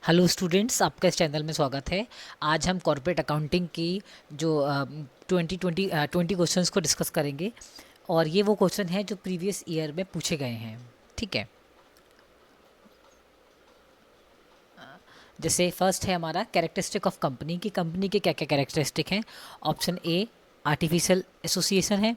Hello students, आपका इस channel में स्वागत है। आज हम कॉर्पोरेट अकाउंटिंग की जो 20 क्वेश्चंस को डिस्कस करेंगे और ये वो क्वेश्चन हैं जो प्रीवियस ईयर में पूछे गए हैं। ठीक है। जैसे फर्स्ट है हमारा कैरेक्टरिस्टिक ऑफ कंपनी की कंपनी के क्या क्या कैरेक्टरिस्टिक हैं। ऑप्शन ए आर्टिफिशियल एसोसिएशन है।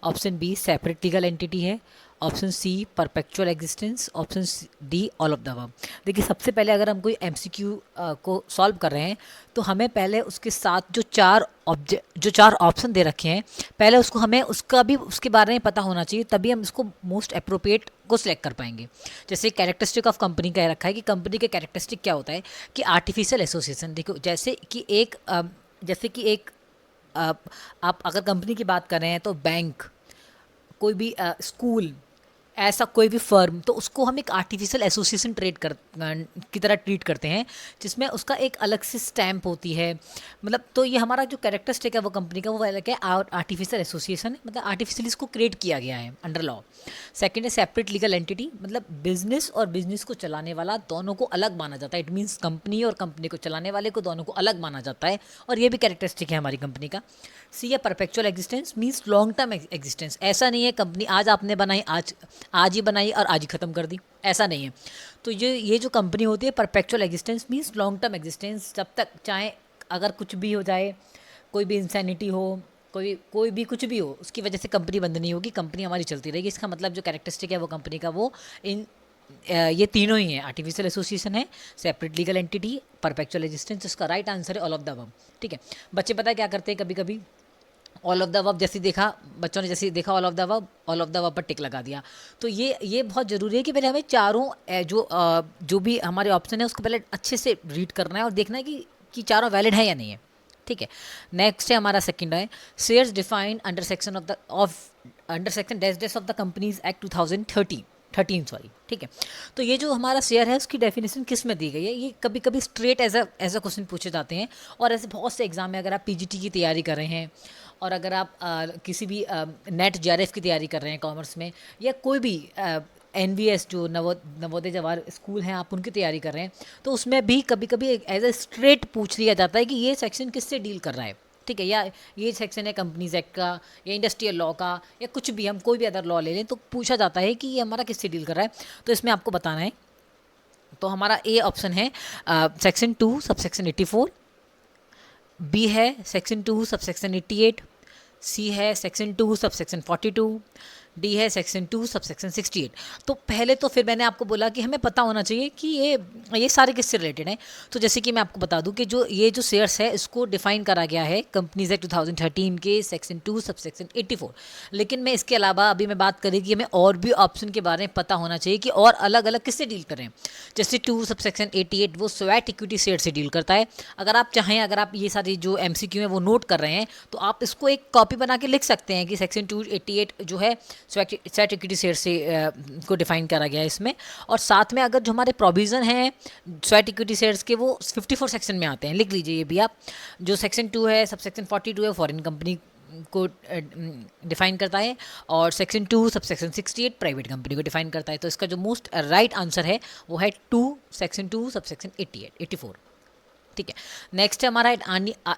Option B separate legal entity है। Option C perpetual existence. Option D all of the above. देखिए, सबसे पहले अगर हम कोई एमसीक्यू को सॉल्व कर रहे हैं तो हमें पहले उसके साथ जो चार ऑप्शन दे रखे हैं, पहले उसको हमें उसका भी उसके बारे में पता होना चाहिए, तभी हम इसको मोस्ट अप्रोप्रिएट को सिलेक्ट कर पाएंगे। जैसे कैरेक्टरिस्टिक ऑफ कंपनी कह रखा है कि कंपनी के कैरेक्टरिस्टिक क्या होता है कि आर्टिफिशियल एसोसिएशन। देखो, जैसे कि एक आप अगर कंपनी की बात कर रहे हैं तो बैंक, कोई भी स्कूल, ऐसा कोई भी फर्म, तो उसको हम एक आर्टिफिशियल एसोसिएशन की तरह ट्रीट करते हैं, जिसमें उसका एक अलग से स्टैम्प होती है। मतलब तो ये हमारा जो कैरेक्टरिस्टिक है वो कंपनी का, वो अलग है। आर्टिफिशियल एसोसिएशन है, मतलब आर्टिफिशियली इसको क्रिएट किया गया है अंडर लॉ। सेकंड है सेपरेट लीगल एंटिटी, मतलब बिजनेस और बिजनेस को चलाने वाला दोनों को अलग माना जाता है। इट मीन्स कंपनी और कंपनी को चलाने वाले को दोनों को अलग माना जाता है, और ये भी कैरेक्टरिस्टिक है हमारी कंपनी का। सी है perpetual existence, means long term existence. ऐसा नहीं है कंपनी आज आपने बनाई, आज ही बनाई और आज ही ख़त्म कर दी, ऐसा नहीं है। तो ये जो कंपनी होती है perpetual existence means long term existence, जब तक चाहे अगर कुछ भी हो जाए, कोई भी इंसैनिटी हो, कोई भी कुछ भी हो, उसकी वजह से कंपनी बंद नहीं होगी, कंपनी हमारी चलती रहेगी। इसका मतलब जो कैरेक्टरिस्टिक है वो कंपनी का, वो इन ये तीनों ही हैं। आर्टिफिशियल एसोसिएशन है, separate legal entity, perpetual existence. इसका राइट आंसर है ऑल ऑफ द अबव। ठीक है। बच्चे पता है क्या करते हैं, कभी कभी ऑल ऑफ द अबव जैसे देखा, बच्चों ने जैसे देखा ऑल ऑफ द अबव पर टिक लगा दिया। तो ये बहुत ज़रूरी है कि पहले हमें चारों जो भी हमारे ऑप्शन है उसको पहले अच्छे से रीड करना है और देखना है कि चारों वैलिड है या नहीं है। ठीक है। नेक्स्ट है हमारा सेकंड है shares defined under section dash dash of the companies act 2013 sorry. ठीक है। तो ये जो हमारा शेयर है उसकी डेफिनेशन किस में दी गई है, ये कभी कभी स्ट्रेट एज अ क्वेश्चन पूछे जाते हैं। और ऐसे बहुत से एग्जाम में, अगर आप पीजीटी की तैयारी कर रहे हैं और अगर आप किसी भी नेट जेआरएफ की तैयारी कर रहे हैं कॉमर्स में, या कोई भी एनवीएस जो नवोदय जवाहर स्कूल हैं, आप उनकी तैयारी कर रहे हैं, तो उसमें भी कभी कभी एज अ स्ट्रेट पूछ लिया जाता है कि ये सेक्शन किससे डील कर रहा है। ठीक है। या ये सेक्शन है कंपनीज एक्ट का, या इंडस्ट्रियल लॉ का, या कुछ भी, हम कोई भी अदर लॉ ले लें तो पूछा जाता है कि ये हमारा किससे डील कर रहा है। तो इसमें आपको बताना है। तो हमारा ए ऑप्शन है सेक्शन 2 सब सेक्शन 84। बी है सेक्शन 2 सब सेक्शन 88। सी है सेक्शन 2 सब सेक्शन 42। डी है सेक्शन 2 सब सेक्शन 68। तो पहले तो फिर मैंने आपको बोला कि हमें पता होना चाहिए कि ये सारे किससे रिलेटेड हैं। तो जैसे कि मैं आपको बता दूं कि जो शेयर्स है इसको डिफाइन करा गया है कंपनीज एक्ट 2013 के सेक्शन 2 सब सेक्शन 84। लेकिन मैं इसके अलावा अभी मैं बात करें कि हमें और भी ऑप्शन के बारे में पता होना चाहिए कि और अलग अलग किससे डील करें। जैसे 2 सब सेक्शन 88 वो स्वेट इक्विटी शेयर से डील करता है। अगर आप चाहें, अगर आप ये सारी जो एमसीक्यू है वो नोट कर रहे हैं, तो आप इसको एक कॉपी बना के लिख सकते हैं कि सेक्शन 288 जो है स्वेट इक्विटी शेयर से को डिफाइन करा गया है इसमें। और साथ में अगर जो हमारे प्रोविज़न हैं स्वेट इक्विटी शेयर्स के, वो 54 सेक्शन में आते हैं, लिख लीजिए ये भी आप। जो सेक्शन 2 है सब सेक्शन 42 है फॉरेन कंपनी को डिफाइन करता है, और section 2 sub section 68 private company को डिफाइन करता है। तो इसका जो मोस्ट राइट आंसर है वो है 2 सेक्शन 2 सब सेक्शन 84। ठीक है। नेक्स्ट है हमारा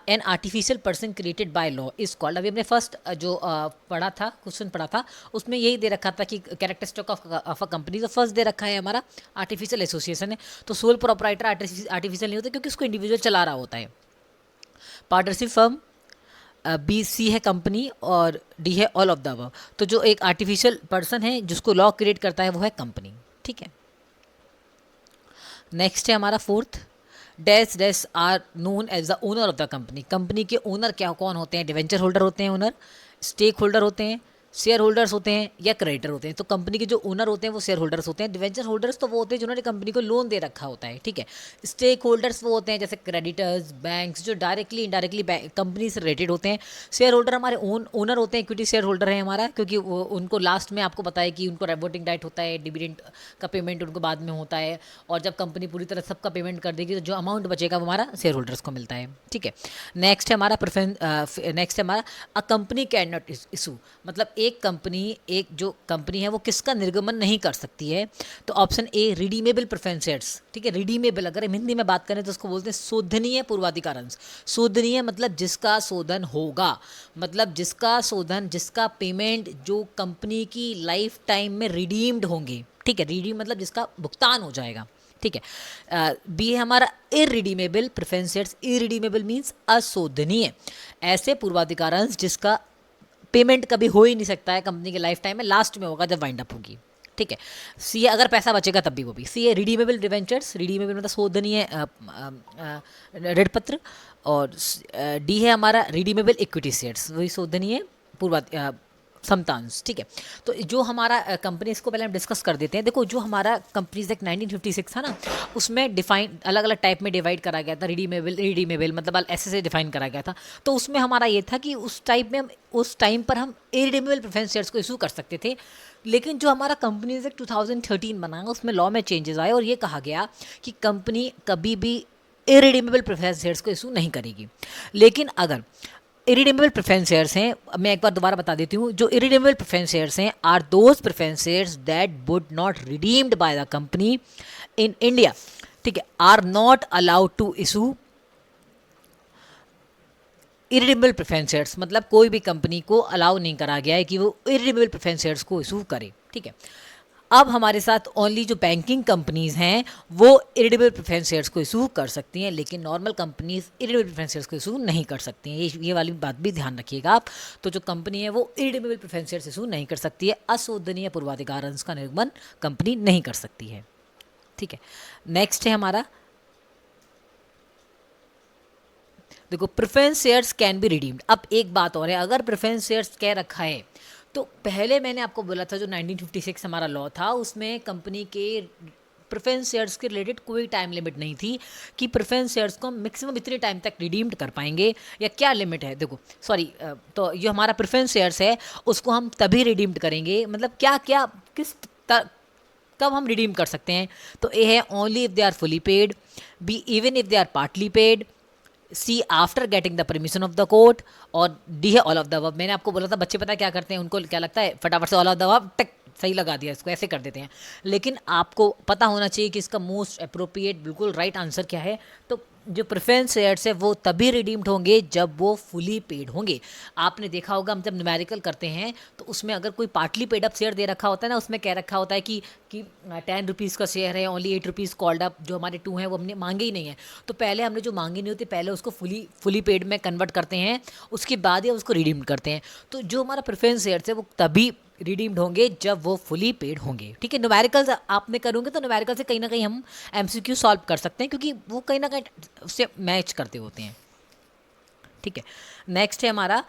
an artificial person created by law is called. अभी हमने फर्स्ट जो क्वेश्चन पढ़ा था, उसमें यही दे रखा था कि कैरेक्टरिस्टिक ऑफ अ कंपनी। तो फर्स्ट दे रखा है हमारा आर्टिफिशियल एसोसिएशन है। तो सोल प्रोपराइटर आर्टिफिशियल नहीं होता क्योंकि उसको इंडिविजुअल चला रहा होता है। पार्टनरशिप फर्म, बी सी है कंपनी, और डी है ऑल ऑफ द अबव। तो जो एक आर्टिफिशियल पर्सन है जिसको लॉ क्रिएट करता है वो है कंपनी। ठीक है। नेक्स्ट है हमारा fourth, dash dash are known as the owner of the company. Company के ओनर क्या कौन होते हैं? डिवेंचर होल्डर होते हैं ओनर, स्टेक होल्डर होते हैं, शेयर होल्डर्स होते हैं, या क्रेडिटर होते हैं। तो कंपनी के जो ओनर होते हैं वो शेयर होल्डर्स होते हैं। डिवेंचर होल्डर्स तो वो होते हैं जिन्होंने कंपनी को लोन दे रखा होता है। ठीक है। स्टेक होल्डर्स वो होते हैं जैसे क्रेडिटर्स, बैंक्स, जो डायरेक्टली इनडायरेक्टली कंपनी से रिलेटेड होते हैं। शेयर होल्डर हमारे ओनर होते हैं, इक्विटी शेयर होल्डर है हमारा, क्योंकि वो उनको लास्ट में आपको बताया कि उनको वोटिंग राइट होता है, डिविडेंड का पेमेंट उनको बाद में होता है, और जब कंपनी पूरी तरह सबका पेमेंट कर देगी तो जो अमाउंट बचेगा वो हमारा शेयर होल्डर्स को मिलता है। ठीक है। नेक्स्ट है हमारा a company can not issue, मतलब एक जो कंपनी है वो किसका निर्गमन नहीं कर सकती है, तो option A redeemable preference shares, ठीक है। रिडीमेबल अगर हम हिंदी में बात करें तो उसको बोलते हैं शोधनीय पूर्वाधिकार अंश। शोधनीय मतलब जिसका शोधन होगा, मतलब जिसका पेमेंट जो कंपनी की लाइफ टाइम में रिडीम्ड होंगे, ठीक है। रिडीम मतलब जिसका भुगतान हो जाएगा, ठीक है। बी है हमारा irredeemable preference shares. Irredeemable means अशोधनीय, ऐसे पूर्वाधिकार अंश जिसका पेमेंट कभी हो ही नहीं सकता है कंपनी के लाइफ टाइम में, लास्ट में होगा जब वाइंड अप होगी, ठीक है। सी है अगर पैसा बचेगा तब भी वो भी। सी है रिडीमेबल डिवेंचर्स, रिडीमेबल मतलब शोधनीय ऋण पत्र। और डी है हमारा रिडीमेबल इक्विटी शेयर्स, वही शोधनीय पूर्वा समतांश, ठीक है। तो जो हमारा कंपनी, इसको पहले हम डिस्कस कर देते हैं। देखो जो हमारा कंपनीज एक्ट 1956 था ना, उसमें डिफाइन अलग अलग टाइप में डिवाइड करा गया था। रिडीमेबल मतलब ऐसे डिफाइन करा गया था। तो उसमें हमारा ये था कि उस टाइम पर हम इरिडीमेबल प्रेफरेंस शेयर्स को इशू कर सकते थे। लेकिन जो हमारा कंपनीज एक्ट 2013 बना, उसमें लॉ में चेंजेस आए और ये कहा गया कि कंपनी कभी भी इरिडीमेबल प्रेफरेंस शेयर्स को इशू नहीं करेगी। लेकिन अगर इरिडीमेबल प्रेफरेंस शेयर्स हैं, मैं एक बार दोबारा बता देती हूँ, जो इरिडीमेबल प्रेफरेंस शेयर्स हैं are those preference shares that would not redeemed by the company in India, ठीक है, are not allowed to issue irredeemable preference shares. मतलब कोई भी कंपनी को अलाउ नहीं करा गया है कि वो इरिडीमेबल प्रेफरेंस शेयर्स को इशू करे, ठीक है। अब हमारे साथ ओनली जो बैंकिंग कंपनीज हैं वो इरिडीमेबल प्रेफरेंस शेयर्स को इशू कर सकती हैं, लेकिन normal companies irredeemable preference shares को इशू नहीं कर सकती हैं। ये वाली बात भी ध्यान रखिएगा आप। तो जो कंपनी है वो इरिडीमेबल प्रेफरेंस शेयर्स इशू नहीं कर सकती है। अशोधनीय पूर्वाधिकार अंश का निर्गमन कंपनी नहीं कर सकती है, ठीक है। नेक्स्ट है हमारा, देखो preference shares can be redeemed. अब एक बात और है, अगर प्रेफरेंस शेयर्स कह रखा है तो पहले मैंने आपको बोला था जो 1956 हमारा लॉ था उसमें कंपनी के प्रेफरेंस शेयर्स के रिलेटेड कोई टाइम लिमिट नहीं थी कि प्रेफरेंस शेयर्स को हम मैक्सिमम इतने टाइम तक रिडीम्ड कर पाएंगे, या क्या लिमिट है। देखो सॉरी, तो जो हमारा प्रेफरेंस शेयर्स है उसको हम तभी रिडीम्ड करेंगे, मतलब क्या क्या कब हम रिडीम कर सकते हैं। तो ए है only if they are fully paid, B even if they are partly paid, C after getting the permission of the court, और डी है ऑल ऑफ द अबव। मैंने आपको बोला था बच्चे पता क्या करते हैं, उनको क्या लगता है फटाफट से ऑल ऑफ द अबव टक सही लगा दिया, इसको ऐसे कर देते हैं। लेकिन आपको पता होना चाहिए कि इसका मोस्ट अप्रोप्रिएट बिल्कुल राइट आंसर क्या है। तो जो प्रेफरेंस शेयर्स है वो तभी रिडीम्ड होंगे जब वो फुली पेड होंगे। आपने देखा होगा हम जब न्यूमेरिकल करते हैं तो उसमें अगर कोई पार्टली पेड अप शेयर दे रखा होता है ना, उसमें कह रखा होता है कि 10 रुपीज़ का शेयर है, ओनली 8 रुपीज़ कॉल्ड अप, जो हमारे 2 हैं वो हमने मांगे ही नहीं है। तो पहले हमने जो मांगे नहीं होती पहले उसको फुली पेड में कन्वर्ट करते हैं, उसके बाद ही उसको रिडीम करते हैं। तो जो हमारा प्रेफरेंस शेयर्स है वो तभी रिडीम्ड होंगे जब वो फुली पेड होंगे, ठीक है। न्यूमेरिकल्स आपने करोगे तो न्यूमेरिकल से कहीं ना कहीं हम एमसीक्यू सॉल्व कर सकते हैं क्योंकि वो कहीं ना कहीं उससे मैच करते होते हैं, ठीक है। नेक्स्ट है हमारा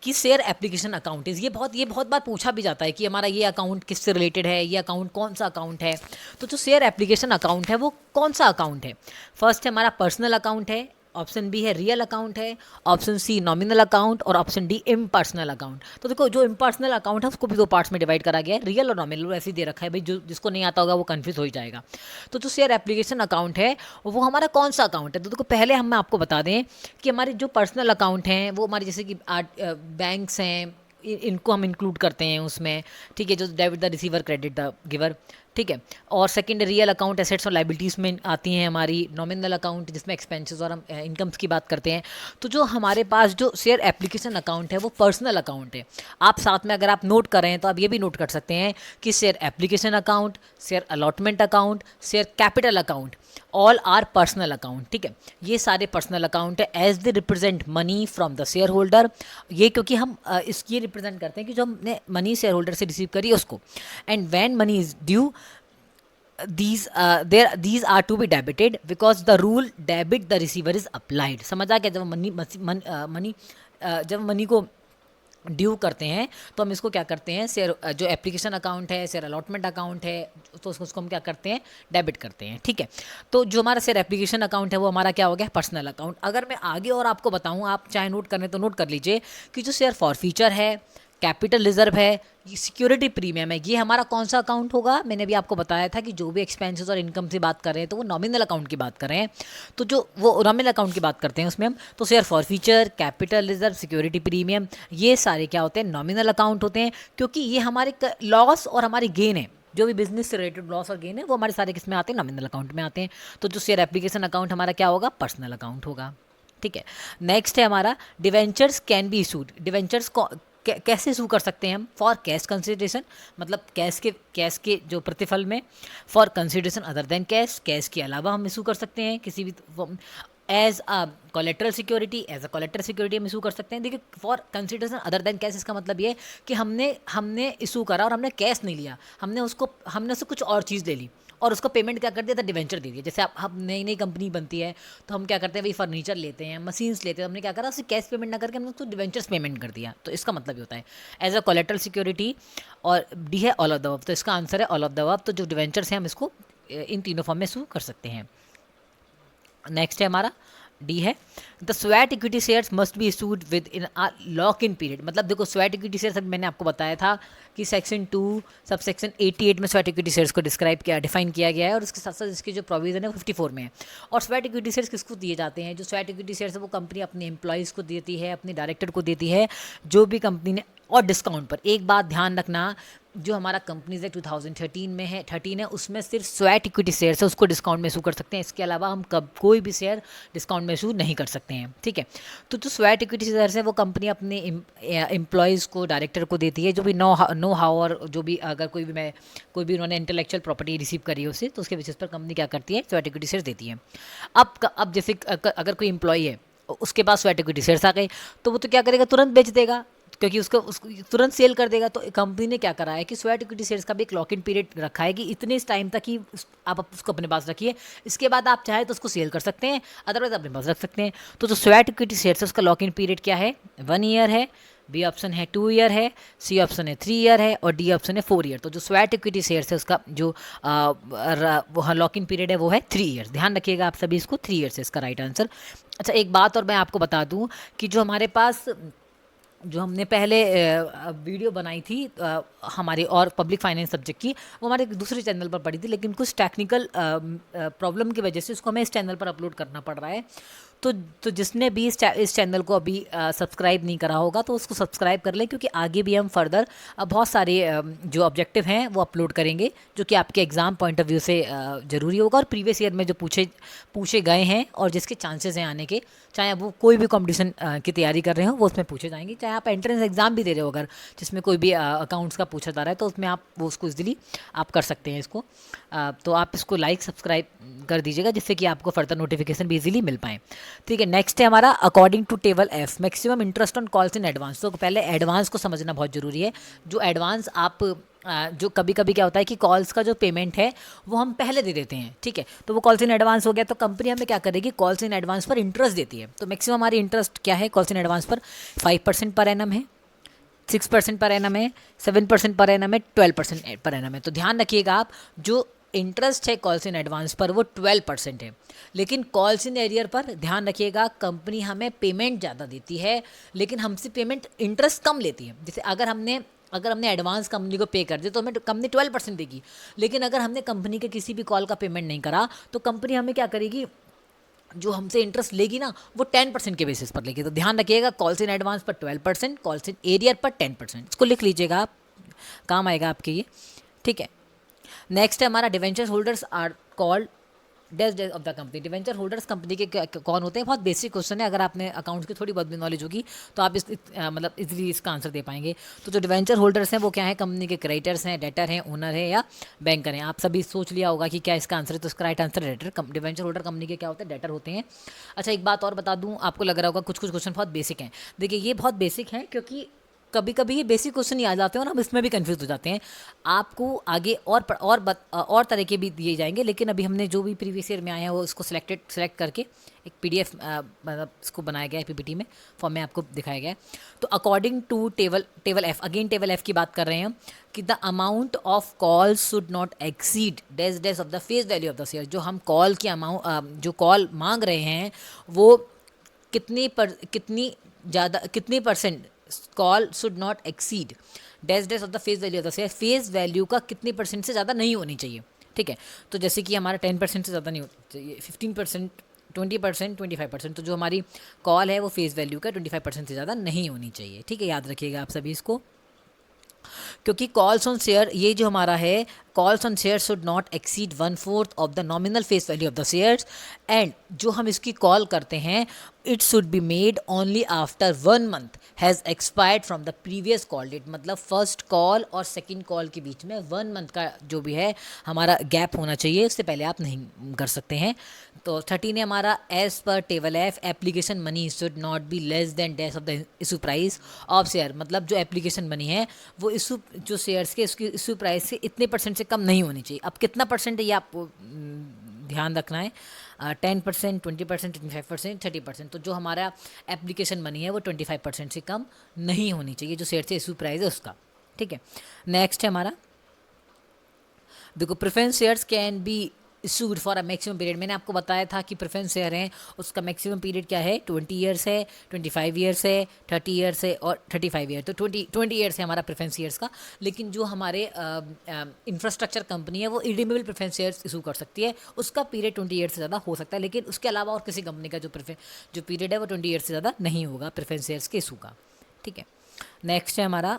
कि शेयर एप्लीकेशन अकाउंट इज, ये बहुत बार पूछा भी जाता है कि हमारा ये अकाउंट किससे रिलेटेड है, ये अकाउंट कौन सा अकाउंट है। तो जो शेयर एप्लीकेशन अकाउंट है वो कौन सा अकाउंट है। फर्स्ट है हमारा पर्सनल अकाउंट है, ऑप्शन बी है रियल अकाउंट है, ऑप्शन सी नॉमिनल अकाउंट, और ऑप्शन डी इम्पर्सनल अकाउंट। तो देखो जो इम्पर्सनल अकाउंट है उसको भी 2 पार्ट्स में डिवाइड करा गया है, रियल और नॉमिनल ऐसे ही दे रखा है भाई, जो जिसको नहीं आता होगा वो कंफ्यूज हो ही जाएगा। तो जो शेयर एप्लीकेशन अकाउंट है वो हमारा कौन सा अकाउंट है। तो देखो पहले हम आपको बता दें कि हमारे जो पर्सनल अकाउंट हैं वो हमारे जैसे कि बैंक्स हैं, इनको हम इंक्लूड करते हैं उसमें, ठीक है, जो debit the receiver credit the giver, ठीक है। और सेकंड रियल अकाउंट एसेट्स और लाइबिलिटीज़ में आती हैं हमारी, नॉमिनल अकाउंट जिसमें एक्सपेंसेस और हम इनकम्स की बात करते हैं। तो जो हमारे पास जो शेयर एप्लीकेशन अकाउंट है वो पर्सनल अकाउंट है। आप साथ में अगर आप नोट करें तो आप ये भी नोट कर सकते हैं कि share application account, share allotment account, share capital account, all are personal account, ठीक है। ये सारे पर्सनल अकाउंट है as they represent money from the share holder. ये क्योंकि हम इसकी रिप्रेजेंट करते हैं कि जो हमने मनी शेयर होल्डर से रिसीव करी उसको। And when money is due these are to be debited because the rule debit the receiver is applied। समझ आ गया। जब मनी को ड्यू करते हैं तो हम इसको क्या करते हैं, शेयर जो एप्लीकेशन अकाउंट है, शेयर अलॉटमेंट अकाउंट है, तो उसको हम क्या करते हैं, डेबिट करते हैं, ठीक है। तो जो हमारा शेयर एप्लीकेशन अकाउंट है वो हमारा क्या हो गया, पर्सनल अकाउंट। अगर मैं आगे और आपको बताऊं, आप चाहे नोट करने तो नोट कर लीजिए कि जो शेयर फॉरफीचर है, कैपिटल रिजर्व है, सिक्योरिटी प्रीमियम है। ये हमारा कौन सा अकाउंट होगा? मैंने भी आपको बताया था कि जो भी एक्सपेंसेस और इनकम से बात कर रहे हैं तो वो नॉमिनल अकाउंट की बात कर रहे हैं। तो जो वो नॉमिनल अकाउंट की बात करते हैं उसमें हम, तो share for future, capital reserve, security premium, ये सारे क्या होते हैं? नॉमिनल अकाउंट होते हैं, क्योंकि ये हमारे लॉस और हमारी गेन है, जो भी बिजनेस से रिलेटेड लॉस और गेन है वो हमारे सारे किस में आते हैं? नॉमिनल अकाउंट में आते हैं। तो जो शेयर एप्लीकेशन अकाउंट हमारा क्या होगा? पर्सनल अकाउंट होगा। ठीक है, नेक्स्ट है हमारा debentures can be issued. Debentures को कैसे इशू कर सकते हैं हम? फॉर कैश कंसिडरेशन, मतलब कैश के जो प्रतिफल में, for consideration other than cash, cash के अलावा हम इशू कर सकते हैं किसी भी, as a collateral security, as a collateral security हम इशू कर सकते हैं। देखिए, for consideration other than cash, इसका मतलब ये है कि हमने इशू करा और हमने कैश नहीं लिया, हमने उससे कुछ और चीज़ ले ली और उसको पेमेंट क्या कर दिया था? डिवेंचर दे दिया। जैसे आप नई नई कंपनी बनती है तो हम क्या करते हैं? वही फर्नीचर लेते हैं, मशीन्स लेते हैं, हमने क्या करा? उससे कैश पेमेंट ना करके हमने उसको डिवेंचर्स पेमेंट कर दिया। तो इसका मतलब ये होता है एज अ कोलेट्रल सिक्योरिटी। और डी है ऑल ऑफ द अबव, तो इसका आंसर है ऑल ऑफ द अबव। तो जो डिवेंचर्स हैं हम इसको इन तीनों फॉर्म में इशू कर सकते हैं। नेक्स्ट है हमारा डी है the sweat equity shares must be issued with in a lock in period. मतलब देखो, स्वेट इक्विटी शेयर्स अभी मैंने आपको बताया था कि सेक्शन 2 सब सेक्शन 88 में स्वेट इक्विटी शेयर्स को डिफाइन किया गया है, और उसके साथ साथ इसकी जो प्रोविजन है 54 में है। और स्वेट इक्विटी शेयर्स किसको दिए जाते हैं? जो स्वेट इक्विटी शेयर्स है वो कंपनी अपने एम्प्लॉयज़ को देती है, अपने डायरेक्टर को देती है, जो भी कंपनी ने। और डिस्काउंट पर एक बात ध्यान रखना, जो हमारा कंपनीज एक्ट 2013 में है 13 है, उसमें सिर्फ स्वेट इक्विटी शेयर्स है उसको डिस्काउंट में इशू कर सकते हैं। इसके अलावा हम कोई भी शेयर डिस्काउंट में इशू नहीं कर सकते हैं। ठीक है, तो जो स्वेट इक्विटी शेयर्स है वो कंपनी अपने एम्प्लॉयज़ को, डायरेक्टर को देती है, जो भी नो हाउ और जो भी अगर कोई भी उन्होंने इंटेलेक्चुअल प्रॉपर्टी रिसीव करी है उससे, तो उसके बेसिस पर कंपनी क्या करती है? स्वेट इक्विटी शेयर्स देती है। अब जैसे अगर कोई एम्प्लॉय है, उसके पास स्वेट इक्विटी शेयर्स आ गए, तो वो तो क्या करेगा? तुरंत बेच देगा, क्योंकि उसको तुरंत सेल कर देगा। तो कंपनी ने क्या करा है कि स्वेट इक्विटी शेयर्स का भी एक लॉक इन पीरियड रखा है कि इतने इस टाइम तक ही आप उसको अपने पास रखिए, इसके बाद आप चाहे तो उसको सेल कर सकते हैं, अदरवाइज अपने पास रख सकते हैं। तो जो स्वेट इक्विटी शेयर्स है उसका लॉक इन पीरियड क्या है? 1 ईयर है, बी ऑप्शन है 2 ईयर है, सी ऑप्शन है 3 ईयर है, और डी ऑप्शन है 4 ईयर। तो जो स्वेट इक्विटी शेयर्स है उसका जो वो लॉक इन पीरियड है वो है 3 ईयर्स। ध्यान रखिएगा आप सभी, इसको 3 ईयर्स है इसका राइट आंसर। अच्छा, एक बात और मैं आपको बता दूं कि जो हमारे पास जो हमने पहले वीडियो बनाई थी हमारे और पब्लिक फाइनेंस सब्जेक्ट की, वो हमारे दूसरे चैनल पर पड़ी थी, लेकिन कुछ टेक्निकल प्रॉब्लम की वजह से उसको हमें इस चैनल पर अपलोड करना पड़ रहा है। तो जिसने भी इस चैनल को अभी सब्सक्राइब नहीं करा होगा तो उसको सब्सक्राइब कर लें, क्योंकि आगे भी हम फर्दर बहुत सारे जो ऑब्जेक्टिव हैं वो अपलोड करेंगे, जो कि आपके एग्ज़ाम पॉइंट ऑफ व्यू से ज़रूरी होगा, और प्रीवियस ईयर में जो पूछे गए हैं और जिसके चांसेस हैं आने के, चाहे वो कोई भी कंपटीशन की तैयारी कर रहे हो वो उसमें पूछे जाएंगे, चाहे आप एंट्रेंस एग्ज़ाम भी दे रहे हो अगर जिसमें कोई भी अकाउंट्स का पूछा जा रहा है, तो उसमें आप वो उसको इजीली आप कर सकते हैं इसको। तो आप इसको लाइक सब्सक्राइब कर दीजिएगा, जिससे कि आपको फर्दर नोटिफिकेशन भी इजीली मिल पाए। ठीक है, नेक्स्ट है हमारा according to table F maximum interest on calls in advance. तो पहले एडवांस को समझना बहुत ज़रूरी है। जो एडवांस आप जो कभी कभी क्या होता है कि कॉल्स का जो पेमेंट है वो हम पहले दे देते हैं, ठीक है, तो वो कॉल्स इन एडवांस हो गया, तो कंपनी हमें क्या करेगी? कॉल्स इन एडवांस पर इंटरेस्ट देती है। तो मैक्सिमम हमारी इंटरेस्ट क्या है कॉल्स इन एडवांस पर? 5% पर एनम है, 6% पर एनम है, 7% पर एनम है, 12% पर एनम है। तो ध्यान रखिएगा आप, जो इंटरेस्ट है कॉल्स इन एडवांस पर वो 12% है, लेकिन कॉल्स इन एरियर पर ध्यान रखिएगा कंपनी हमें पेमेंट ज़्यादा देती है, लेकिन हमसे पेमेंट इंटरेस्ट कम लेती है। जैसे अगर हमने एडवांस कंपनी को पे कर दिया तो हमें कंपनी 12% देगी, लेकिन अगर हमने कंपनी के किसी भी कॉल का पेमेंट नहीं करा तो कंपनी हमें क्या करेगी? जो हमसे इंटरेस्ट लेगी ना वो 10% के बेसिस पर लेगी। तो ध्यान रखिएगा, कॉल्स इन एडवांस पर 12%, कॉल्स इन एरियर पर 10%। इसको लिख लीजिएगा आप, काम आएगा आपके ये। ठीक है, नेक्स्ट है हमारा debenture holders are called dash of the company. Debenture holders company के कौन होते हैं? बहुत बेसिक क्वेश्चन है, अगर आपने अकाउंट्स की थोड़ी बहुत भी नॉलेज होगी तो आप मतलब इजीली इसका आंसर दे पाएंगे। तो जो डिवेंचर होल्डर्स हैं वो क्या है? कंपनी के क्रेडिटर्स हैं, डेटर हैं, ओनर है या बैंकर हैं। आप सभी सोच लिया होगा कि क्या इसका आंसर है, तो इसका right answer debtor. Debenture holder company के क्या होते हैं? डेटर होते हैं। अच्छा, एक बात और बता दूँ, आपको लग रहा होगा कुछ क्वेश्चन बहुत बेसिक हैं। देखिए, ये बहुत बेसिक हैं क्योंकि कभी कभी ये बेसिक क्वेश्चन याद आते हैं और हम इसमें भी कंफ्यूज हो जाते हैं। आपको आगे और तरह के भी दिए जाएंगे, लेकिन अभी हमने जो भी प्रीवियस ईयर में आए हैं वो इसको सेलेक्ट करके एक PDF मतलब इसको बनाया गया है, PPT में फॉर्म में आपको दिखाया गया है। तो according to table F, again table F की बात कर रहे हैं हम, कि the amount of calls should not exceed dash of the face value of the share. जो हम कॉल की अमाउंट जो कॉल मांग रहे हैं वो कितनी percent call should not exceed dash dash of the face value of the share, face value का कितनी परसेंट से ज़्यादा नहीं होनी चाहिए, ठीक है। तो जैसे कि हमारा 10% से ज़्यादा नहीं होना चाहिए, 15%, 20%, 25%, तो जो हमारी कॉल है वो फेस वैल्यू का 25% से ज़्यादा नहीं होनी चाहिए, ठीक है। याद रखिएगा आप सभी इसको, क्योंकि कॉल्स ऑन शेयर, ये जो हमारा है, calls on share should not exceed 1/4 of the nominal face value of the shares, and जो हम इसकी कॉल करते हैं it should be made only after 1 month has expired from the previous call date, मतलब फर्स्ट कॉल और second call के बीच में 1 मंथ का जो भी है हमारा गैप होना चाहिए, उससे पहले आप नहीं कर सकते हैं। तो 13 है हमारा, as per table F application money should not be less than dash of the issue price of share, मतलब जो एप्लीकेशन मनी है वो इशू जो शेयर्स के उसकी इशू प्राइस से इतने परसेंट से कम नहीं होनी चाहिए। अब कितना परसेंट है ये आपको ध्यान रखना है, 10%, 20%, 25%, 30%, तो जो हमारा एप्लीकेशन मनी है वो 25% से कम नहीं होनी चाहिए जो शेयर से इशू प्राइस है उसका, ठीक है। नेक्स्ट है हमारा, देखो preference shares can be issued for a maximum period, मैंने आपको बताया था कि प्रेफरेंस शेयर हैं उसका मैक्सिमम पीरियड क्या है, 20 ईयर्स है, 25 ईयर्स है, 30 ईयर्स है और 35 ईयर, तो 20 ईयर्स है हमारा प्रेफरेंस शेयर्स का। लेकिन जो हमारे इंफ्रास्ट्रक्चर कंपनी है वो इरिडेमेबल प्रेफरेंस शेयर्स इशू कर सकती है, उसका पीरियड 20 ईयर से ज़्यादा हो सकता है, लेकिन उसके अलावा और किसी कंपनी का जो पीरियड है वो 20 ईयर से ज़्यादा नहीं होगा प्रेफरेंस शेयर्स के इशू का, ठीक है। नेक्स्ट है हमारा,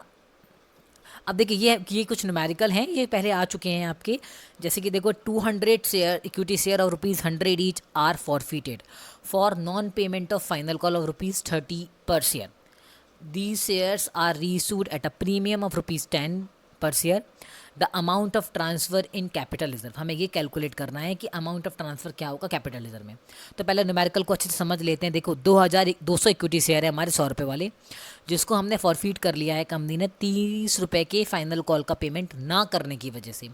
अब देखिए ये कुछ न्यूमेरिकल हैं, ये पहले आ चुके हैं आपके, जैसे कि देखो 200 share equity share of ₹100 each are forfeited for non payment of final call of ₹30 per share, these shares are reissued at a premium of ₹10 per share, the amount of transfer in capital reserve, हमें ये calculate करना है कि amount of transfer क्या होगा capital reserve में। तो पहले न्यूमेरिकल को अच्छे से समझ लेते हैं। देखो 200 इक्विटी शेयर है हमारे 100 रुपये वाले, जिसको हमने फॉरफिट कर लिया है कंपनी ने 30 रुपये के फाइनल कॉल का पेमेंट ना करने की वजह से।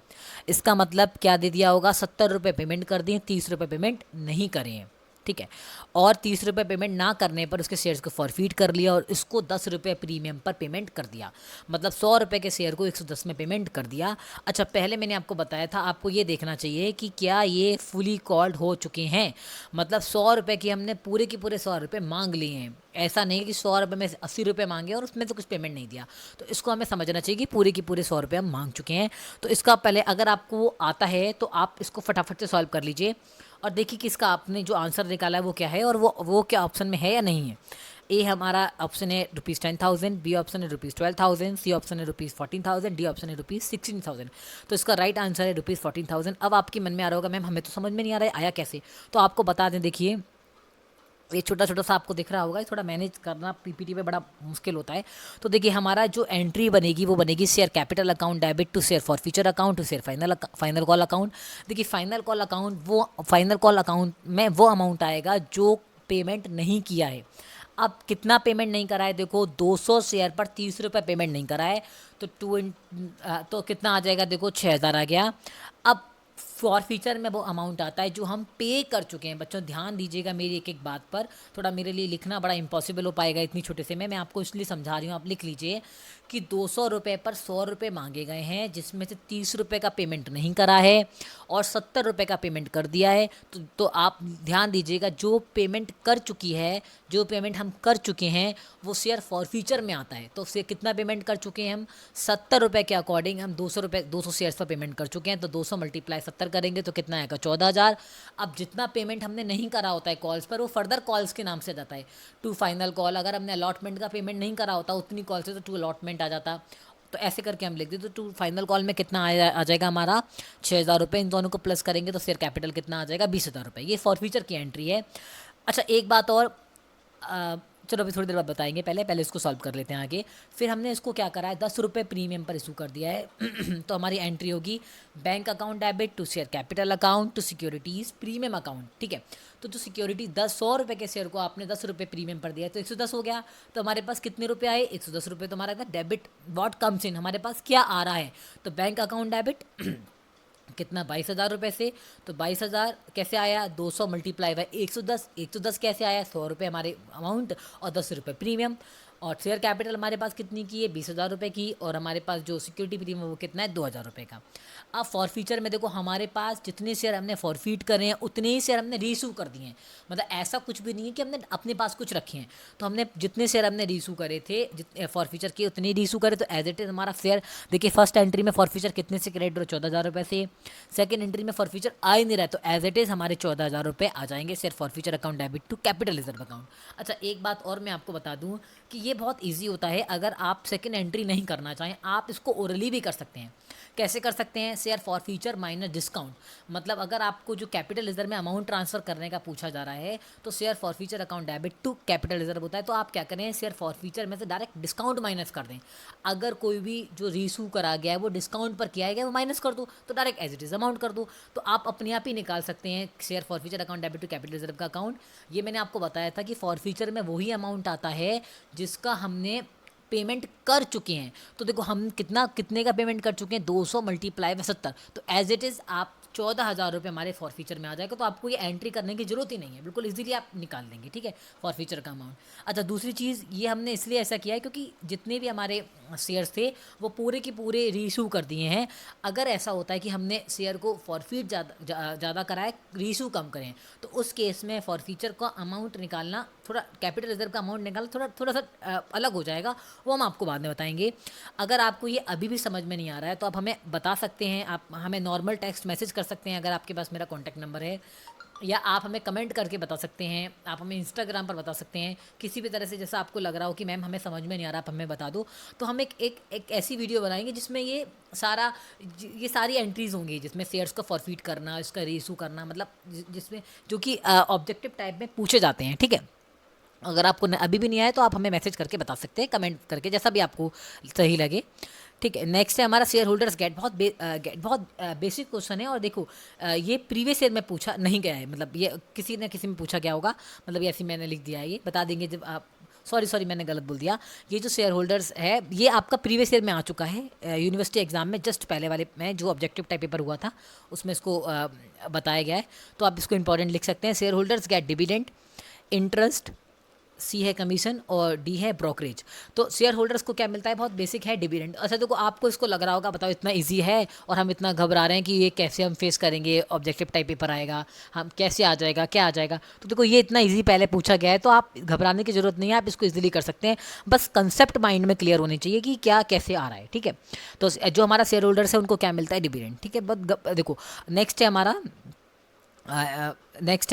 इसका मतलब क्या दे दिया होगा, 70 रुपये पेमेंट कर दिए, 30 रुपये पेमेंट नहीं करे हैं, ठीक है। और 30 रुपये पेमेंट ना करने पर उसके शेयर्स को फॉरफिट कर लिया और इसको 10 रुपये प्रीमियम पर पेमेंट कर दिया, मतलब 100 रुपये के शेयर को 110 में पेमेंट कर दिया। अच्छा, पहले मैंने आपको बताया था आपको ये देखना चाहिए कि क्या ये फुली कॉल्ड हो चुके हैं, मतलब 100 रुपये की हमने पूरे के पूरे 100 रुपये मांग लिए हैं, ऐसा नहीं कि 100 रुपये में 80 रुपये मांगे और उसमें तो कुछ पेमेंट नहीं दिया। तो इसको हमें समझना चाहिए कि पूरे के पूरे 100 रुपये हम मांग चुके हैं। तो इसका पहले अगर आपको आता है तो आप इसको फटाफट से सॉल्व कर लीजिए और देखिए कि इसका आपने जो आंसर निकाला है वो क्या है और वो क्या ऑप्शन में है या नहीं है। ए हमारा ऑप्शन है ₹10,000, बी ऑप्शन है ₹12,000, सी ऑप्शन है ₹14,000, डी ऑप्शन है ₹16,000। तो इसका राइट आंसर है ₹14,000। अब आपके मन में आ रहा होगा मैम हमें तो समझ में नहीं आ रहा है आया कैसे, तो आपको बता दें, देखिए ये छोटा छोटा सा आपको दिख रहा होगा, थोड़ा मैनेज करना पीपीटी पे बड़ा मुश्किल होता है। तो देखिए हमारा जो एंट्री बनेगी वो बनेगी share capital account debit to share forfeiture account to share final call account. देखिए फाइनल कॉल अकाउंट में वो अमाउंट आएगा जो पेमेंट नहीं किया है। अब कितना पेमेंट नहीं करा है, देखो 200 शेयर पर 30 रुपये पेमेंट नहीं करा है, तो कितना आ जाएगा, देखो 6,000 आ गया। अब फॉर फ्यूचर में वो अमाउंट आता है जो हम पे कर चुके हैं। बच्चों ध्यान दीजिएगा मेरी एक एक बात पर, थोड़ा मेरे लिए लिखना बड़ा इम्पॉसिबल हो पाएगा इतनी छोटे से मैं आपको इसलिए समझा रही हूँ, आप लिख लीजिए कि 200 रुपये पर 100 रुपये मांगे गए हैं, जिसमें से 30 रुपये का पेमेंट नहीं करा है और 70 रुपये का पेमेंट कर दिया है। तो आप ध्यान दीजिएगा जो पेमेंट कर चुकी है, जो पेमेंट हम कर चुके हैं वो शेयर फॉर फ्यूचर में आता है। तो शेयर कितना पेमेंट कर चुके हैं हम, 70 रुपये के अकॉर्डिंग हम 200 शेयर्स पर पेमेंट कर चुके हैं। तो 200 × 70 करेंगे तो कितना आएगा, 14,000। अब जितना पेमेंट हमने नहीं करा होता है कॉल्स पर वो फर्दर कॉल्स के नाम से जाता है टू फाइनल कॉल। अगर हमने अलॉटमेंट का पेमेंट नहीं करा होता उतनी कॉल से तो टू अलॉटमेंट आ जाता। तो ऐसे करके हम लिख देते, तो टू फाइनल कॉल में कितना आ जाएगा हमारा 6,000 रुपये। इन दोनों को प्लस करेंगे तो शेयर कैपिटल कितना आ जाएगा, 20,000 रुपये। ये फॉर फ्यूचर की एंट्री है। अच्छा एक बात और, चलो अभी थोड़ी देर बाद बताएंगे, पहले इसको सॉल्व कर लेते हैं आगे। फिर हमने इसको क्या करा है, 10 रुपये प्रीमियम पर इशू कर दिया है तो हमारी एंट्री होगी bank account debit to share capital account to securities premium account, ठीक है। तो जो सिक्योरिटी 100 रुपये के शेयर को आपने 10 रुपये प्रीमियम पर दिया है तो 110 हो गया। तो हमारे पास कितने रुपये आए, 110 रुपये। तो हमारा डेबिट व्हाट कम्स इन, हमारे पास क्या आ रहा है, तो बैंक अकाउंट डेबिट कितना, 22,000 रुपये से। तो 22,000 कैसे आया, 200 × 110, 110 कैसे आया, 100 रुपये हमारे अमाउंट और 10 रुपये प्रीमियम। और शेयर कैपिटल हमारे पास कितनी की है, 20,000 रुपये की, और हमारे पास जो सिक्योरिटी प्रीमियम वो कितना है, 2,000 रुपये का। अब फॉरफीचर में देखो हमारे पास जितने शेयर हमने फॉरफीट करे हैं उतने ही शेयर हमने रीइशू कर दिए हैं। मतलब ऐसा कुछ भी नहीं है कि हमने अपने पास कुछ रखे हैं। तो हमने जितने शेयर हमने रीइशू करे थे, जितने फॉरफीचर के उतने ही रीइशू करे, तो एज इट इज़ हमारा शेयर देखिए फर्स्ट एंट्री में फॉरफीचर कितने से क्रेडिट हो, 14,000 रुपये से। सेकंड एंट्री में फॉरफीचर आ ही नहीं रहा, तो एज इट इज़ हमारे 14,000 रुपये आ जाएंगे share forfeiture account debit to capital reserve account. अच्छा, एक बात और मैं आपको बता दूं कि ये बहुत ईजी होता है। अगर आप सेकंड एंट्री नहीं करना चाहें, आप इसको ओरली भी कर सकते हैं। कैसे कर सकते हैं, शेयर फॉरफीचर माइनस डिस्काउंट। मतलब अगर आपको जो कैपिटल रिजर्व में अमाउंट ट्रांसफर करने का पूछा जा रहा है, तो share forfeiture account debit to capital reserve होता है, तो आप क्या करें, शेयर फॉरफीचर में से डायरेक्ट डिस्काउंट माइनस कर दें। अगर कोई भी जो रीइशू करा गया है वो डिस्काउंट पर किया गया, वो माइनस कर दो, तो direct as it is amount कर दो, तो आप अपने आप ही निकाल सकते हैं share forfeiture account debit to capital reserve का अकाउंट। ये मैंने आपको बताया था कि फॉरफीचर में वही अमाउंट आता है जिसका हमने पेमेंट कर चुके हैं। तो देखो हम कितने का पेमेंट कर चुके हैं, 200 मल्टीप्लाई 70, तो एज इट इज़ आप 14,000 रुपये हमारे फॉरफीचर में आ जाएगा। तो आपको ये एंट्री करने की जरूरत ही नहीं है, बिल्कुल इजीली आप निकाल देंगे, ठीक है, फॉरफीचर का अमाउंट। अच्छा, दूसरी चीज़ ये हमने इसलिए ऐसा किया है क्योंकि जितने भी हमारे शेयर्स थे वो पूरे के पूरे रीइशू कर दिए हैं। अगर ऐसा होता है कि हमने शेयर को फॉरफीट ज़्यादा कराए, रीइशू कम करें, तो उस केस में फॉरफीचर का अमाउंट निकालना, थोड़ा कैपिटल रिजर्व का अमाउंट निकालना थोड़ा सा अलग हो जाएगा, वो हम आपको बाद में बताएंगे। अगर आपको ये अभी भी समझ में नहीं आ रहा है तो आप हमें बता सकते हैं, आप हमें नॉर्मल टेक्स्ट मैसेज कर सकते हैं अगर आपके पास मेरा कॉन्टैक्ट नंबर है, या आप हमें कमेंट करके बता सकते हैं, आप हमें इंस्टाग्राम पर बता सकते हैं, किसी भी तरह से जैसा आपको लग रहा हो कि मैम हमें समझ में नहीं आ रहा, आप हमें बता दो। तो हम एक ऐसी वीडियो बनाएंगे जिसमें ये सारी एंट्रीज़ होंगी, जिसमें शेयर्स को फॉरफीट करना, इसका रीइशू करना, मतलब जिसमें जो कि ऑब्जेक्टिव टाइप में पूछे जाते हैं, ठीक है। अगर आपको अभी भी नहीं आया तो आप हमें मैसेज करके बता सकते हैं, कमेंट करके, जैसा भी आपको सही लगे, ठीक है। नेक्स्ट है हमारा शेयर होल्डर्स गेट, बहुत बेसिक क्वेश्चन है। और देखो ये प्रीवियस ईयर में पूछा नहीं गया है, मतलब ये किसी न किसी में पूछा गया होगा, मतलब ये ऐसे मैंने लिख दिया है, ये बता देंगे जब आप, सॉरी मैंने गलत बोल दिया। ये जो शेयर होल्डर्स है ये आपका प्रीवियस ईयर में आ चुका है, यूनिवर्सिटी एग्जाम में जस्ट पहले वाले में जो ऑब्जेक्टिव टाइप पेपर हुआ था उसमें इसको बताया गया है, तो आप इसको इंपॉर्टेंट लिख सकते हैं। Shareholders get dividend, interest, C है कमीशन, और डी है ब्रोकरेज। तो शेयर होल्डर्स को क्या मिलता है, बहुत बेसिक है, डिविडेंड। अच्छा देखो आपको इसको लग रहा होगा, बताओ इतना इजी है और हम इतना घबरा रहे हैं कि ये कैसे हम फेस करेंगे, ऑब्जेक्टिव टाइप पेपर आएगा, हम कैसे आ जाएगा, क्या आ जाएगा। तो देखो ये इतना इजी पहले पूछा गया है, तो आप घबराने की जरूरत नहीं है, आप इसको इजीली कर सकते हैं। बस कंसेप्ट माइंड में क्लियर होनी चाहिए कि क्या कैसे आ रहा है, ठीक है। तो जो हमारा शेयर होल्डर्स है उनको क्या मिलता है, डिविडेंड, ठीक है। बट देखो नेक्स्ट है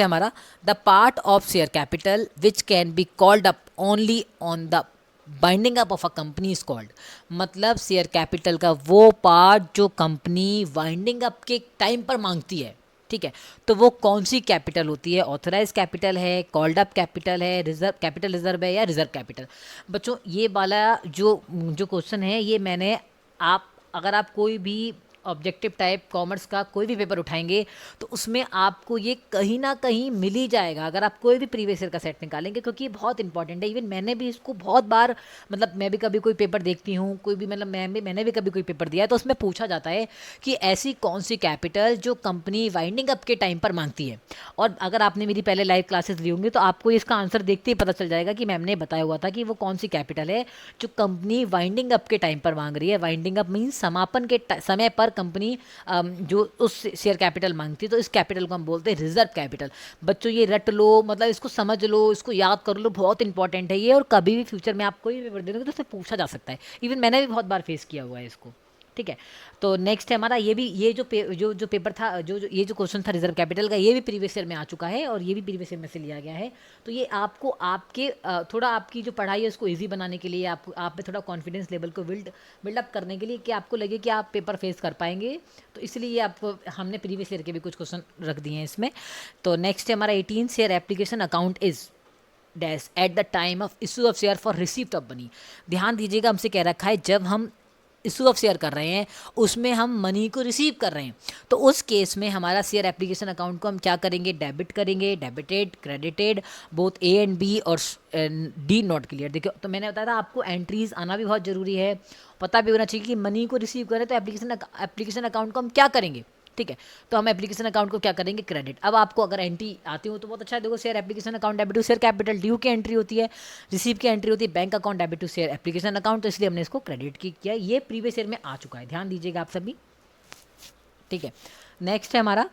हमारा the part of share capital which can be called up only on the binding up of a company is called. मतलब शेयर कैपिटल का वो पार्ट जो कंपनी वाइंडिंग अप के टाइम पर मांगती है, ठीक है, तो वो कौन सी कैपिटल होती है, ऑथराइज कैपिटल है, कॉल्ड अप कैपिटल है, रिजर्व कैपिटल रिजर्व है, या रिजर्व कैपिटल। बच्चों ये वाला जो क्वेश्चन है ये मैंने अगर आप कोई भी ऑब्जेक्टिव टाइप कॉमर्स का कोई भी पेपर उठाएंगे तो उसमें आपको ये कहीं ना कहीं मिल ही जाएगा, अगर आप कोई भी प्रीवियस ईयर का सेट निकालेंगे, क्योंकि ये बहुत इंपॉर्टेंट है। इवन मैंने भी इसको बहुत बार, मतलब मैं भी कभी कोई पेपर देखती हूँ, कोई भी, मतलब मैंने भी कभी कोई पेपर दिया है तो उसमें पूछा जाता है कि ऐसी कौन सी कैपिटल जो कंपनी वाइंडिंग अप के टाइम पर मांगती है। और अगर आपने मेरी पहले लाइव क्लासेस ली होंगी तो आपको इसका आंसर देखते ही पता चल जाएगा कि मैम ने बताया हुआ था कि वो कौन सी कैपिटल है जो कंपनी वाइंडिंग अप के टाइम पर मांग रही है। वाइंडिंग अप मीन्स समापन के समय पर कंपनी जो उस शेयर कैपिटल मांगती है, तो इस कैपिटल को हम बोलते हैं रिजर्व कैपिटल। बच्चों ये रट लो, मतलब इसको समझ लो, इसको याद कर लो, बहुत इंपॉर्टेंट है ये, और कभी भी फ्यूचर में आप कोई भी पेपर देंगे तो उससे पूछा जा सकता है। इवन मैंने भी बहुत बार फेस किया हुआ है इसको, ठीक है। तो नेक्स्ट है हमारा ये जो पेपर था, ये जो क्वेश्चन था रिजर्व कैपिटल का, ये भी प्रीवियस ईयर में आ चुका है और ये भी प्रीवियस ईयर में से लिया गया है। तो ये आपको आपके थोड़ा आपकी जो पढ़ाई है उसको इजी बनाने के लिए, आप में थोड़ा कॉन्फिडेंस लेवल को बिल्डअप करने के लिए, कि आपको लगे कि आप पेपर फेस कर पाएंगे, तो इसलिए आपको हमने प्रीवियस ईयर के भी कुछ क्वेश्चन रख दिए हैं इसमें। तो नेक्स्ट है हमारा 18 share application account is dash at the time of issue of share for receipt of money. ध्यान दीजिएगा, हमसे कह रखा है जब हम इशू ऑफ शेयर कर रहे हैं उसमें हम मनी को रिसीव कर रहे हैं, तो उस केस में हमारा शेयर एप्लीकेशन अकाउंट को हम क्या करेंगे, डेबिट करेंगे, debited, credited, both A and B और डी नॉट क्लियर। देखिए तो मैंने बताया था आपको एंट्रीज आना भी बहुत ज़रूरी है, पता भी होना चाहिए कि मनी को रिसीव करें तो एप्लीकेशन अकाउंट को हम क्या करेंगे, ठीक है। तो हम एप्लीकेशन अकाउंट को क्या करेंगे, क्रेडिट। अब आपको अगर एंट्री आती हो तो बहुत अच्छा है, देखो share application account debit to share capital, due की एंट्री होती है, रिसीव की एंट्री होती है, bank account debit to share application account, तो इसलिए हमने इसको क्रेडिट की किया। ये प्रीवियस ईयर में आ चुका है, ध्यान दीजिएगा आप सभी, ठीक है। नेक्स्ट है हमारा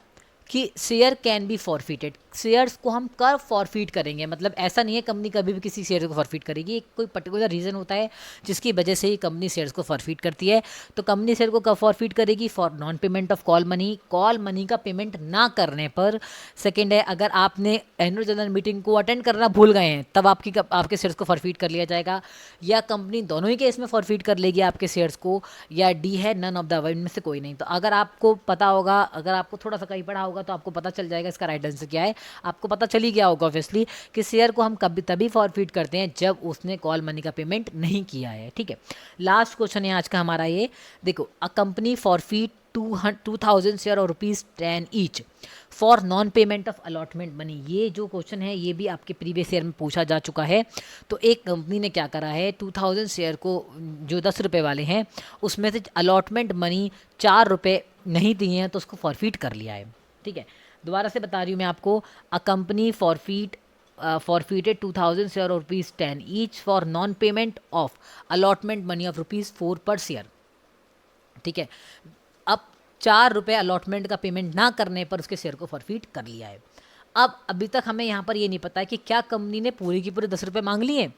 कि share can be forfeited, shares को हम कब फॉरफिट करेंगे, मतलब ऐसा नहीं है कंपनी कभी भी किसी शेयर को फॉरफिट करेगी, एक कोई पर्टिकुलर रीज़न होता है जिसकी वजह से ही कंपनी शेयर्स को फॉरफिट करती है। तो कंपनी शेयर को कब फॉरफिट करेगी, for non payment of call money का पेमेंट ना करने पर। सेकेंड है, अगर आपने एनुअल जनरल मीटिंग को अटेंड करना भूल गए हैं तब आपके शेयर्स को फॉरफिट कर लिया जाएगा, या कंपनी दोनों ही केस में फॉरफिट कर लेगी आपके शेयर्स को, या डी है नन ऑफ द अबव में से कोई नहीं। तो अगर आपको पता होगा, अगर आपको थोड़ा सा कहीं पढ़ा होगा तो आपको पता चल जाएगा इसका राइट आंसर क्या है, आपको पता चली गया होगा ऑब्वियसली कि शेयर को हम कभी तभी फॉरफिट करते हैं जब उसने कॉल मनी का पेमेंट नहीं किया है, ठीक है। लास्ट क्वेश्चन है आज का हमारा ये, देखो, अ कंपनी फॉरफिट 2000 शेयर और ₹10 each for non payment of allotment money. ये जो क्वेश्चन है ये भी आपके प्रीवियस ईयर में पूछा जा चुका है। तो एक कंपनी ने क्या करा है, 2000 शेयर को जो 10 रुपये वाले हैं उसमें से अलॉटमेंट मनी 4 रुपये नहीं दिए हैं तो उसको फॉरफिट कर लिया है, ठीक है। दोबारा से बता रही हूँ मैं आपको, अ कंपनी forfeited 2000 शेयर और ₹10 each for non payment of allotment money of ₹4 पर शेयर, ठीक है। अब 4 रुपये अलॉटमेंट का पेमेंट ना करने पर उसके शेयर को फॉरफिट कर लिया है। अब अभी तक हमें यहाँ पर ये नहीं पता है कि क्या कंपनी ने पूरी की पूरी 10 रुपये मांग लिए,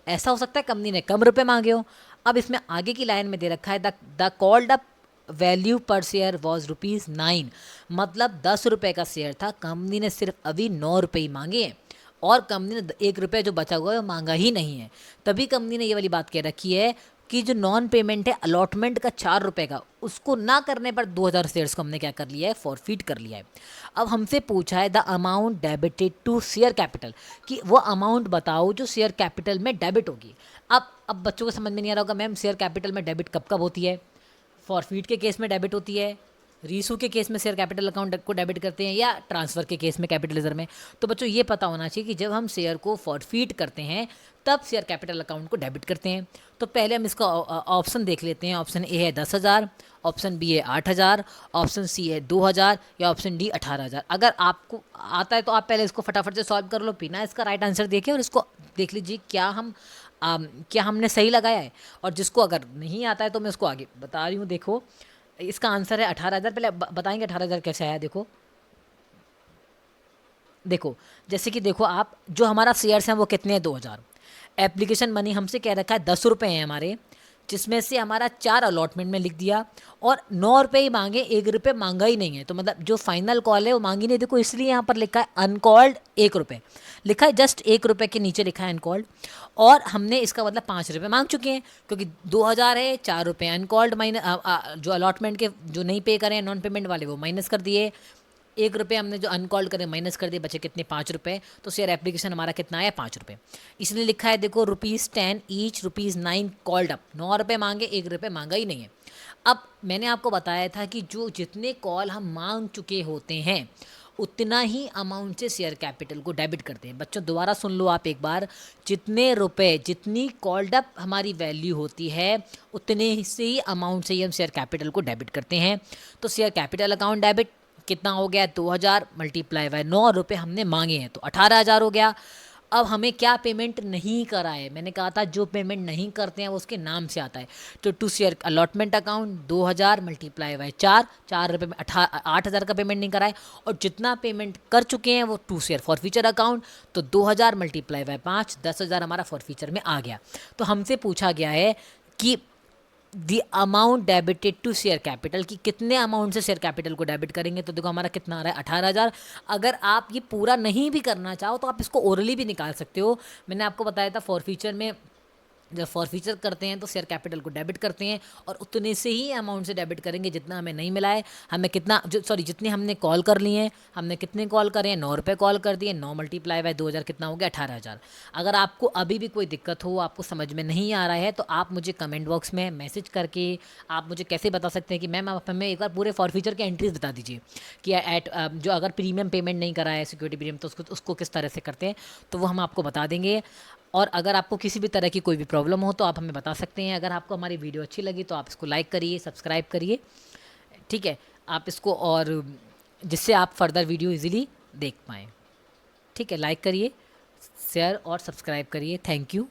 ऐसा हो सकता है कंपनी ने कम रुपये मांगे हो। अब इसमें आगे की लाइन में दे रखा है द कॉल्ड अप वैल्यू पर शेयर वॉज ₹9, मतलब 10 रुपये का शेयर था, कंपनी ने सिर्फ अभी 9 रुपये ही मांगे हैं और कंपनी ने 1 रुपये जो बचा हुआ है वो मांगा ही नहीं है। तभी कंपनी ने ये वाली बात कह रखी है कि जो नॉन पेमेंट है अलॉटमेंट का 4 रुपये का, उसको ना करने पर 2000 शेयर्स को हमने क्या कर लिया है, फॉरफिट कर लिया है। अब हमसे पूछा है the amount debited to share capital, कि वो अमाउंट बताओ जो शेयर कैपिटल में डेबिट होगी। अब बच्चों को समझ में नहीं आ रहा होगा, मैम शेयर कैपिटल में डेबिट कब कब होती है, फॉरफिट के केस में डेबिट होती है, रीसू के केस में शेयर कैपिटल अकाउंट को डेबिट करते हैं, या ट्रांसफ़र के केस में कैपिटलाइजर में। तो बच्चों ये पता होना चाहिए कि जब हम शेयर को फॉरफिट करते हैं तब शेयर कैपिटल अकाउंट को डेबिट करते हैं। तो पहले हम इसका ऑप्शन देख लेते हैं। ऑप्शन ए है 10,000, ऑप्शन बी है 8,000, ऑप्शन सी है 2,000, या ऑप्शन डी 18,000। अगर आपको आता है तो आप पहले इसको फटाफट से सॉल्व कर लो, बिना इसका राइट आंसर देखे, और इसको देख लीजिए क्या हमने सही लगाया है। और जिसको अगर नहीं आता है तो मैं उसको आगे बता रही हूँ। देखो इसका आंसर है 18,000। पहले बताएंगे 18,000 कैसे आया। देखो जैसे कि देखो आप, जो हमारा शेयर्स हैं वो कितने हैं, 2,000। एप्लीकेशन मनी हमसे कह रखा है 10 रुपये हैं हमारे, जिसमें से हमारा 4 अलॉटमेंट में लिख दिया, और 9 रुपये ही मांगे, 1 रुपये मांगा ही नहीं है। तो मतलब जो फाइनल कॉल है वो मांगी नहीं। देखो इसलिए यहाँ पर लिखा है अनकॉल्ड 1 रुपये, लिखा है जस्ट 1 रुपये के नीचे लिखा है अनकॉल्ड, और हमने इसका मतलब 5 रुपये मांग चुके हैं, क्योंकि 2,000 है, 4 रुपये अनकॉल्ड माइनस जो अलॉटमेंट के जो नहीं पे करें नॉन पेमेंट वाले वो माइनस कर दिए, 1 रुपये हमने जो अनकॉल्ड करे माइनस कर दिए, बचे कितने, 5 रुपये। तो शेयर एप्लीकेशन हमारा कितना आया, 5 रुपये। इसलिए लिखा है देखो ₹10 ईच, ₹9 कॉल्ड अप। 9 रुपये मांगे, 1 रुपये मांगा ही नहीं है। अब मैंने आपको बताया था कि जो जितने कॉल हम मांग चुके होते हैं उतना ही अमाउंट से शेयर कैपिटल को डेबिट करते हैं। बच्चों दोबारा सुन लो आप एक बार, जितने रुपए, जितनी कॉल्ड अप हमारी वैल्यू होती है उतने से ही अमाउंट से ही हम शेयर कैपिटल को डेबिट करते हैं। तो शेयर कैपिटल अकाउंट डेबिट कितना हो गया, 2,000 मल्टीप्लाई बाय 9 रुपये हमने मांगे हैं तो 18,000 हो गया। अब हमें क्या पेमेंट नहीं करा है, मैंने कहा था जो पेमेंट नहीं करते हैं वो उसके नाम से आता है। तो to share allotment account 2,000 multiply by 4 रुपये में 8,000 का पेमेंट नहीं करा है। और जितना पेमेंट कर चुके हैं वो to share forfeiture account, तो 2,000 मल्टीप्लाई बाय 5, 10,000 हमारा फॉर फ्यूचर में आ गया। तो हमसे पूछा गया है कि the amount debited to share capital, कि कितने अमाउंट से शेयर कैपिटल को डेबिट करेंगे। तो देखो हमारा कितना आ रहा है, 18,000। अगर आप ये पूरा नहीं भी करना चाहो तो आप इसको ओरली भी निकाल सकते हो। मैंने आपको बताया था फॉर फ्यूचर में जब फॉरफीचर करते हैं तो शेयर कैपिटल को डेबिट करते हैं, और उतने से ही अमाउंट से डेबिट करेंगे जितना हमें नहीं मिला है। हमें कितना जितने हमने कॉल कर लिए हैं, हमने कितने कॉल करे हैं, 9 रुपये कॉल कर दिए, 9 मल्टीप्लाई बाय 2,000 कितना हो गया, 18,000। अगर आपको अभी भी कोई दिक्कत हो, आपको समझ में नहीं आ रहा है, तो आप मुझे कमेंट बॉक्स में मैसेज करके आप मुझे कैसे बता सकते हैं कि मैम आप हमें एक बार पूरे फॉरफीचर के एंट्रीज बता दीजिए कि जो अगर प्रीमियम पेमेंट नहीं करा है सिक्योरिटी प्रीमियम, तो उसको किस तरह से करते हैं, तो वो हम आपको बता देंगे। और अगर आपको किसी भी तरह की कोई भी प्रॉब्लम हो तो आप हमें बता सकते हैं। अगर आपको हमारी वीडियो अच्छी लगी तो आप इसको लाइक करिए, सब्सक्राइब करिए, ठीक है। आप इसको और जिससे आप फर्दर वीडियो इजीली देख पाएँ। ठीक है, लाइक करिए, शेयर और सब्सक्राइब करिए। Thank you.